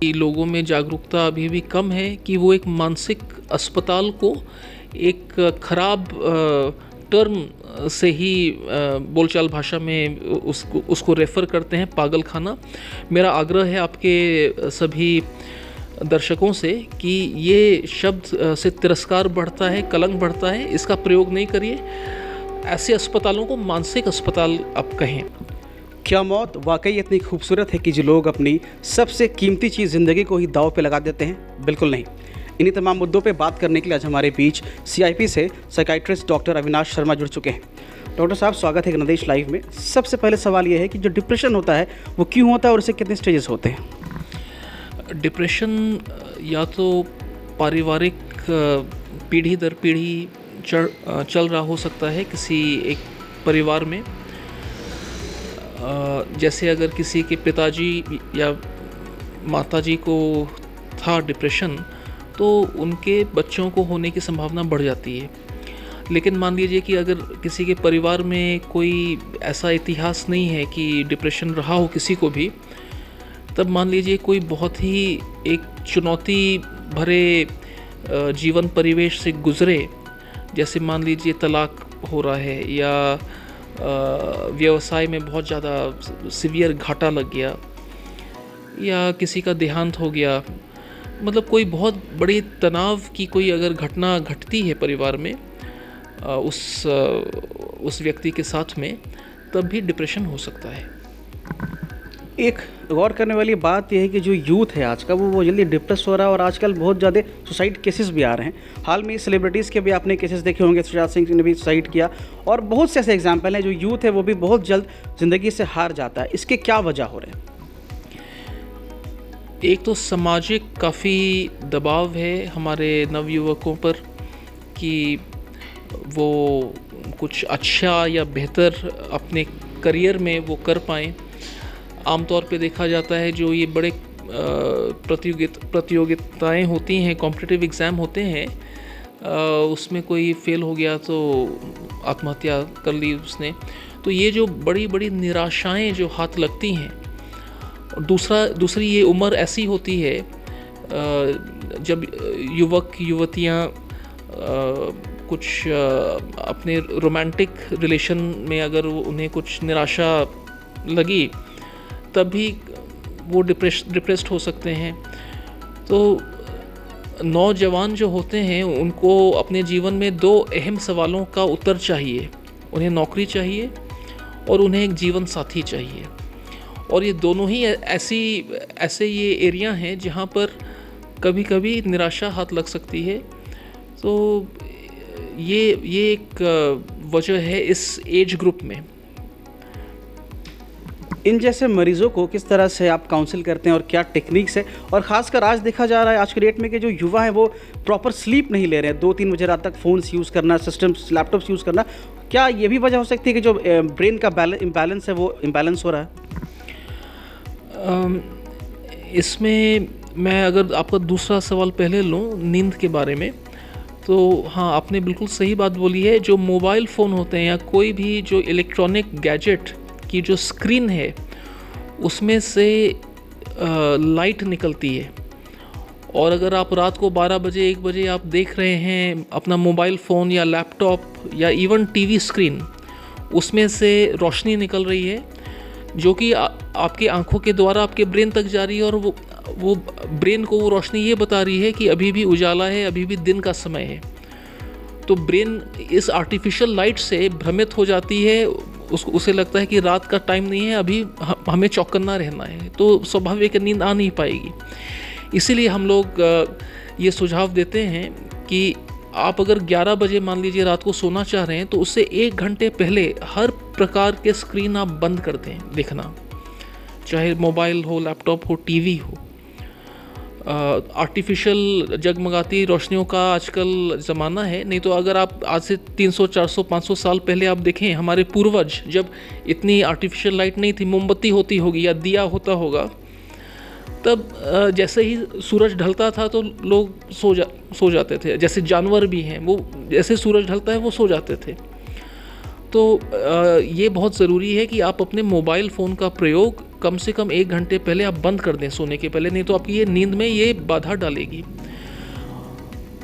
कि लोगों में जागरूकता अभी भी कम है कि वो एक मानसिक अस्पताल को एक खराब टर्म से ही बोलचाल भाषा में उसको रेफ़र करते हैं, पागल खाना। मेरा आग्रह है आपके सभी दर्शकों से कि ये शब्द से तिरस्कार बढ़ता है, कलंक बढ़ता है, इसका प्रयोग नहीं करिए। ऐसे अस्पतालों को मानसिक अस्पताल आप कहें। क्या मौत वाकई इतनी खूबसूरत है कि जो लोग अपनी सबसे कीमती चीज़ ज़िंदगी को ही दांव पे लगा देते हैं? बिल्कुल नहीं। इन्हीं तमाम मुद्दों पे बात करने के लिए आज हमारे बीच CIP से साइकाइट्रिस्ट डॉक्टर अविनाश शर्मा जुड़ चुके हैं। डॉक्टर साहब, स्वागत है गणदेश लाइव में। सबसे पहले सवाल ये है कि जो डिप्रेशन होता है वो क्यों होता है और इससे कितने स्टेजेस होते हैं? डिप्रेशन या तो पारिवारिक पीढ़ी दर पीढ़ी चल रहा हो सकता है किसी एक परिवार में। जैसे अगर किसी के पिताजी या माताजी को था डिप्रेशन, तो उनके बच्चों को होने की संभावना बढ़ जाती है। लेकिन मान लीजिए कि अगर किसी के परिवार में कोई ऐसा इतिहास नहीं है कि डिप्रेशन रहा हो किसी को भी, तब मान लीजिए कोई बहुत ही एक चुनौती भरे जीवन परिवेश से गुज़रे, जैसे मान लीजिए तलाक हो रहा है या व्यवसाय में बहुत ज़्यादा सीवियर घाटा लग गया या किसी का देहांत हो गया, मतलब कोई बहुत बड़ी तनाव की कोई अगर घटना घटती है परिवार में उस व्यक्ति के साथ में, तब भी डिप्रेशन हो सकता है। एक गौर करने वाली बात यह है कि जो यूथ है आज का वो जल्दी डिप्रेस हो रहा है और आजकल बहुत ज़्यादा सुसाइड केसेस भी आ रहे हैं। हाल में सेलिब्रिटीज़ के भी आपने केसेस देखे होंगे, सुशांत सिंह ने भी सुसाइड किया और बहुत से ऐसे एग्जाम्पल हैं। जो यूथ है वो भी बहुत जल्द ज़िंदगी से हार जाता है। इसके क्या वजह हो रहे हैं? एक तो सामाजिक काफ़ी दबाव है हमारे नवयुवकों पर कि वो कुछ अच्छा या बेहतर अपने करियर में वो कर पाएँ। आमतौर पे देखा जाता है जो ये बड़े प्रतियोगिताएं होती हैं, कॉम्पिटिटिव एग्ज़ाम होते हैं, उसमें कोई फेल हो गया तो आत्महत्या कर ली उसने। तो ये जो बड़ी बड़ी निराशाएं जो हाथ लगती हैं। दूसरी ये उम्र ऐसी होती है जब युवक युवतियां कुछ अपने रोमांटिक रिलेशन में अगर उन्हें कुछ निराशा लगी, तभी वो डिप्रेस्ड हो सकते हैं। तो नौजवान जो होते हैं उनको अपने जीवन में दो अहम सवालों का उत्तर चाहिए। उन्हें नौकरी चाहिए और उन्हें एक जीवन साथी चाहिए। और ये दोनों ही ऐसे ये एरिया हैं जहाँ पर कभी कभी निराशा हाथ लग सकती है। तो ये एक वजह है इस एज ग्रुप में। इन जैसे मरीजों को किस तरह से आप काउंसिल करते हैं और क्या टेक्निक्स है? और ख़ासकर आज देखा जा रहा है आज के डेट में कि जो युवा हैं वो प्रॉपर स्लीप नहीं ले रहे हैं, 2-3 बजे रात तक फ़ोन्स यूज़ करना, सिस्टम्स लैपटॉप्स यूज़ करना। क्या ये भी वजह हो सकती है कि जो ब्रेन का इम्बैलेंस है वो इम्बैलेंस हो रहा है? इसमें मैं अगर आपका दूसरा सवाल पहले लूँ, नींद के बारे में, तो हाँ, आपने बिल्कुल सही बात बोली है। जो मोबाइल फ़ोन होते हैं या कोई भी जो इलेक्ट्रॉनिक गैजेट की जो स्क्रीन है उसमें से लाइट निकलती है, और अगर आप रात को 12 बजे 1 बजे आप देख रहे हैं अपना मोबाइल फ़ोन या लैपटॉप या इवन टीवी स्क्रीन, उसमें से रोशनी निकल रही है जो कि आपकी आंखों के द्वारा आपके ब्रेन तक जा रही है, और वो ब्रेन को वो रोशनी ये बता रही है कि अभी भी उजाला है, अभी भी दिन का समय है। तो ब्रेन इस आर्टिफिशियल लाइट से भ्रमित हो जाती है, उसे लगता है कि रात का टाइम नहीं है, अभी हमें चौकन्ना रहना है, तो स्वाभाविक नींद आ नहीं पाएगी। इसीलिए हम लोग ये सुझाव देते हैं कि आप अगर 11 बजे मान लीजिए रात को सोना चाह रहे हैं, तो उससे 1 घंटे पहले हर प्रकार के स्क्रीन आप बंद कर दें देखना, चाहे मोबाइल हो, लैपटॉप हो, टीवी हो। आर्टिफिशियल जगमगाती रोशनियों का आजकल ज़माना है। नहीं तो अगर आप आज से 300, 400, 500 साल पहले आप देखें, हमारे पूर्वज जब इतनी आर्टिफिशियल लाइट नहीं थी, मोमबत्ती होती होगी या दिया होता होगा, तब जैसे ही सूरज ढलता था तो लोग सो जाते थे। जैसे जानवर भी हैं, वो जैसे सूरज ढलता है वो सो जाते थे। तो ये बहुत ज़रूरी है कि आप अपने मोबाइल फ़ोन का प्रयोग कम से कम 1 घंटे पहले आप बंद कर दें सोने के पहले, नहीं तो आपकी ये नींद में ये बाधा डालेगी।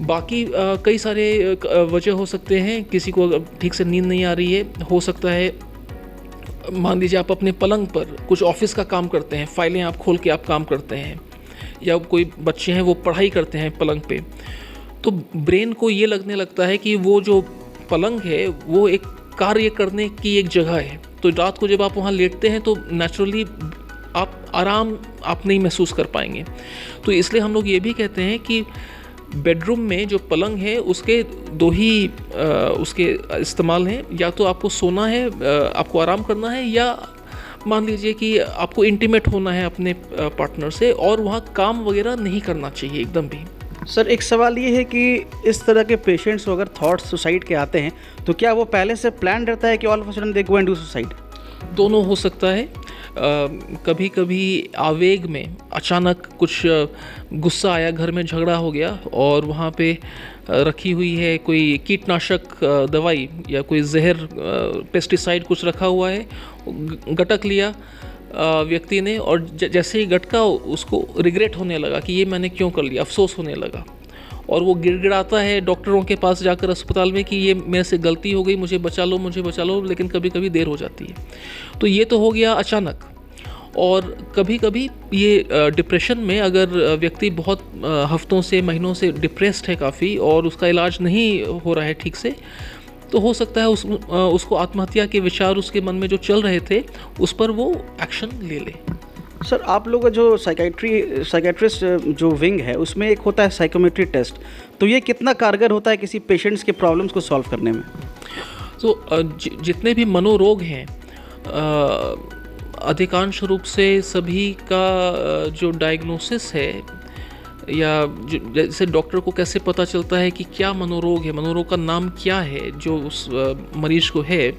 बाकी कई सारे वजह हो सकते हैं। किसी को अगर ठीक से नींद नहीं आ रही है, हो सकता है मान लीजिए आप अपने पलंग पर कुछ ऑफिस का काम करते हैं, फाइलें आप खोल के आप काम करते हैं, या कोई बच्चे हैं वो पढ़ाई करते हैं पलंग पे, तो ब्रेन को ये लगने लगता है कि वो जो पलंग है वो एक कार्य करने की एक जगह है। तो रात को जब आप वहाँ लेटते हैं तो नेचुरली आप आराम आप नहीं महसूस कर पाएंगे। तो इसलिए हम लोग ये भी कहते हैं कि बेडरूम में जो पलंग है उसके दो ही उसके इस्तेमाल हैं, या तो आपको सोना है, आपको आराम करना है, या मान लीजिए कि आपको इंटीमेट होना है अपने पार्टनर से, और वहाँ काम वगैरह नहीं करना चाहिए एकदम भी। सर एक सवाल ये है कि इस तरह के पेशेंट्स को अगर थॉट्स सुसाइड के आते हैं तो क्या वो पहले से प्लान रहता है कि all of a sudden they go and do suicide? दोनों हो सकता है। कभी कभी आवेग में अचानक कुछ गुस्सा आया, घर में झगड़ा हो गया और वहाँ पे रखी हुई है कोई कीटनाशक दवाई या कोई जहर पेस्टिसाइड कुछ रखा हुआ है, गटक लिया व्यक्ति ने, और जैसे ही गटका उसको रिग्रेट होने लगा कि ये मैंने क्यों कर लिया, अफसोस होने लगा, और वो गिड़गिड़ाता है डॉक्टरों के पास जाकर अस्पताल में कि ये मेरे से गलती हो गई, मुझे बचा लो, मुझे बचा लो, लेकिन कभी कभी देर हो जाती है। तो ये तो हो गया अचानक। और कभी कभी ये डिप्रेशन में अगर व्यक्ति बहुत हफ्तों से महीनों से डिप्रेस्ड है काफ़ी और उसका इलाज नहीं हो रहा है ठीक से, तो हो सकता है उसको आत्महत्या के विचार उसके मन में जो चल रहे थे उस पर वो एक्शन ले ले। सर आप लोग का जो साइकेट्रिस्ट जो विंग है उसमें एक होता है साइकोमेट्री टेस्ट, तो ये कितना कारगर होता है किसी पेशेंट्स के प्रॉब्लम्स को सॉल्व करने में? तो जितने भी मनोरोग हैं अधिकांश रूप से सभी का जो डायग्नोसिस है, या जैसे डॉक्टर को कैसे पता चलता है कि क्या मनोरोग है, मनोरोग का नाम क्या है जो उस मरीज को है,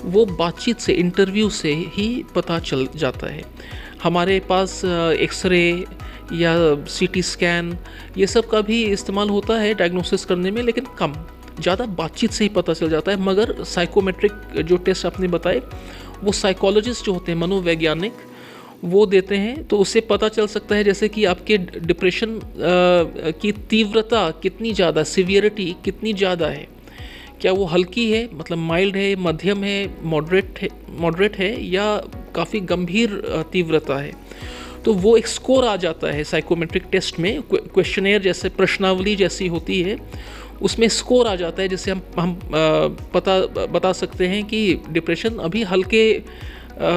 वो बातचीत से, इंटरव्यू से ही पता चल जाता है। हमारे पास एक्सरे या सीटी स्कैन ये सब का भी इस्तेमाल होता है डायग्नोसिस करने में, लेकिन कम, ज़्यादा बातचीत से ही पता चल जाता है। मगर साइकोमेट्रिक जो टेस्ट आपने बताए वो साइकोलॉजिस्ट जो होते हैं, मनोवैज्ञानिक, वो देते हैं, तो उससे पता चल सकता है जैसे कि आपके डिप्रेशन की तीव्रता कितनी ज़्यादा, सीवियरिटी कितनी ज़्यादा है, क्या वो हल्की है, मतलब माइल्ड है, मध्यम है, मॉडरेट है, या काफ़ी गंभीर तीव्रता है। तो वो एक स्कोर आ जाता है साइकोमेट्रिक टेस्ट में, क्वेश्चनेयर जैसे प्रश्नावली जैसी होती है, उसमें स्कोर आ जाता है, जिससे हम बता सकते हैं कि डिप्रेशन अभी हल्के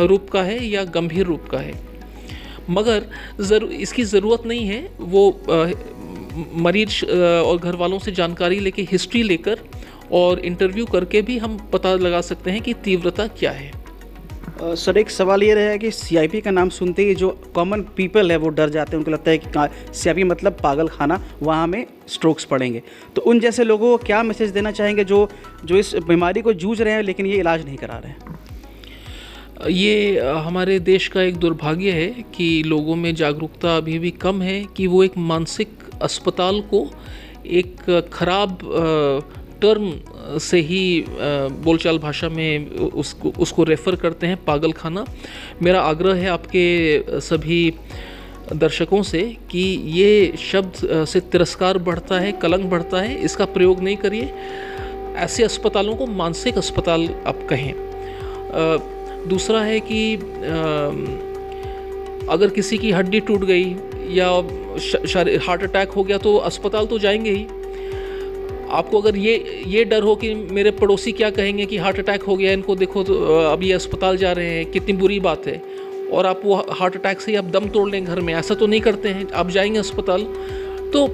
रूप का है या गंभीर रूप का है। मगर इसकी ज़रूरत नहीं है, वो मरीज और घर वालों से जानकारी लेके, हिस्ट्री लेकर और इंटरव्यू करके भी हम पता लगा सकते हैं कि तीव्रता क्या है। सर एक सवाल ये रहेगा कि सीआईपी का नाम सुनते ही जो कॉमन पीपल है वो डर जाते हैं, उनको लगता है कि सीआईपी मतलब पागल खाना, वहाँ हमें स्ट्रोक्स पड़ेंगे। तो उन जैसे लोगों को क्या मैसेज देना चाहेंगे जो इस बीमारी को जूझ रहे हैं लेकिन ये इलाज नहीं करा रहे हैं? ये हमारे देश का एक दुर्भाग्य है कि लोगों में जागरूकता अभी भी कम है कि वो एक मानसिक अस्पताल को एक खराब टर्म से ही बोलचाल भाषा में उसको रेफ़र करते हैं, पागल खाना। मेरा आग्रह है आपके सभी दर्शकों से कि ये शब्द से तिरस्कार बढ़ता है, कलंक बढ़ता है, इसका प्रयोग नहीं करिए। ऐसे अस्पतालों को मानसिक अस्पताल आप कहें। दूसरा है कि अगर किसी की हड्डी टूट गई या हार्ट अटैक हो गया तो अस्पताल तो जाएंगे ही। आपको अगर ये डर हो कि मेरे पड़ोसी क्या कहेंगे कि हार्ट अटैक हो गया, इनको देखो तो अभी अस्पताल जा रहे हैं, कितनी बुरी बात है, और आप वो हार्ट अटैक से ही आप दम तोड़ लें घर में, ऐसा तो नहीं करते हैं। आप जाएंगे अस्पताल तो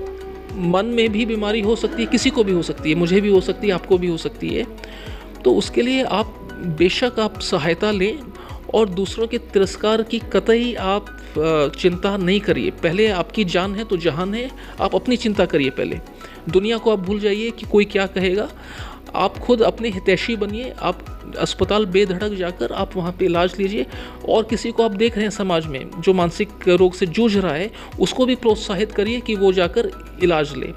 मन में भी बीमारी हो सकती है, किसी को भी हो सकती है, मुझे भी हो सकती है, आपको भी हो सकती है। तो उसके लिए आप बेशक आप सहायता लें और दूसरों के तिरस्कार की कतई आप चिंता नहीं करिए। पहले आपकी जान है तो जहान है, आप अपनी चिंता करिए। पहले दुनिया को आप भूल जाइए कि कोई क्या कहेगा, आप खुद अपने हितैषी बनिए। आप अस्पताल बेधड़क जाकर आप वहाँ पे इलाज लीजिए, और किसी को आप देख रहे हैं समाज में जो मानसिक रोग से जूझ रहा है उसको भी प्रोत्साहित करिए कि वो जाकर इलाज ले।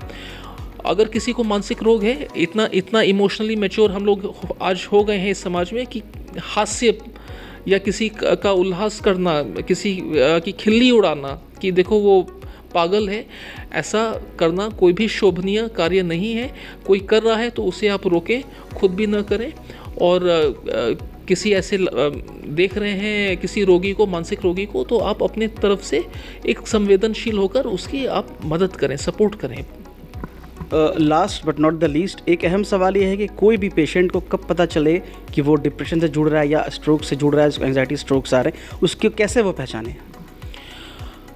अगर किसी को मानसिक रोग है, इतना इमोशनली मैच्योर हम लोग आज हो गए हैं इस समाज में कि हास्य या किसी का उल्लास करना, किसी की खिल्ली उड़ाना कि देखो वो पागल है, ऐसा करना कोई भी शोभनीय कार्य नहीं है। कोई कर रहा है तो उसे आप रोकें, खुद भी न करें। और किसी ऐसे देख रहे हैं किसी रोगी को, मानसिक रोगी को, तो आप अपने तरफ से एक संवेदनशील होकर उसकी आप मदद करें, सपोर्ट करें। Last but not the least, एक अहम सवाल ये है कि कोई भी पेशेंट को कब पता चले कि वो डिप्रेशन से जुड़ रहा है या स्ट्रोक से जुड़ रहा है, एंजाइटी स्ट्रोक्स आ रहे हैं, उसको कैसे वो पहचाने?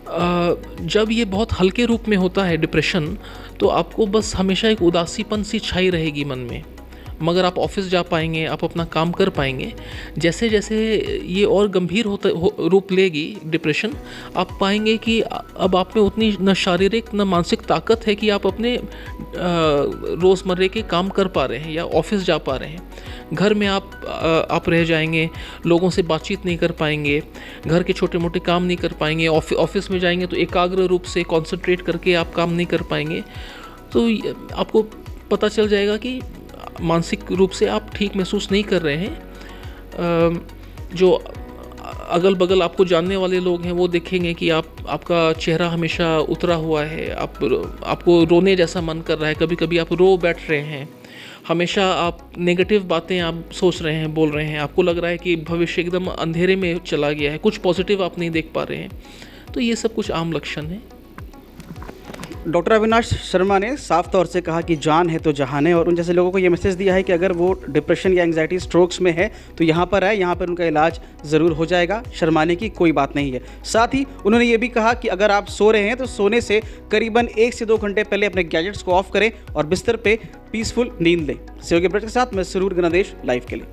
जब ये बहुत हल्के रूप में होता है डिप्रेशन, तो आपको बस हमेशा एक उदासीपन सी छाई रहेगी मन में, मगर आप ऑफिस जा पाएंगे, आप अपना काम कर पाएंगे। जैसे जैसे ये और गंभीर रूप लेगी डिप्रेशन, आप पाएंगे कि अब आप में उतनी न शारीरिक न मानसिक ताकत है कि आप अपने रोज़मर्रे के काम कर पा रहे हैं या ऑफिस जा पा रहे हैं। घर में आप रह जाएंगे, लोगों से बातचीत नहीं कर पाएंगे, घर के छोटे मोटे काम नहीं कर पाएंगे, ऑफिस में जाएंगे तो एकाग्र रूप से कंसंट्रेट करके आप काम नहीं कर पाएंगे। तो आपको पता चल जाएगा कि मानसिक रूप से आप ठीक महसूस नहीं कर रहे हैं। जो अगल बगल आपको जानने वाले लोग हैं वो देखेंगे कि आपका चेहरा हमेशा उतरा हुआ है, आपको रोने जैसा मन कर रहा है, कभी कभी आप रो बैठ रहे हैं, हमेशा आप नेगेटिव बातें आप सोच रहे हैं, बोल रहे हैं, आपको लग रहा है कि भविष्य एकदम अंधेरे में चला गया है, कुछ पॉजिटिव आप नहीं देख पा रहे हैं। तो ये सब कुछ आम लक्षण हैं। डॉक्टर अविनाश शर्मा ने साफ तौर से कहा कि जान है तो जहान है, और उन जैसे लोगों को ये मैसेज दिया है कि अगर वो डिप्रेशन या एंजाइटी स्ट्रोक्स में है तो यहाँ पर आए, यहाँ पर उनका इलाज ज़रूर हो जाएगा, शर्माने की कोई बात नहीं है। साथ ही उन्होंने ये भी कहा कि अगर आप सो रहे हैं तो सोने से करीबन 1 से 2 घंटे पहले अपने गैजेट्स को ऑफ करें और बिस्तर पर पीसफुल नींद लें। सहयोगी ब्रज के साथ मैं सुरूर गणेश, लाइव के लिए।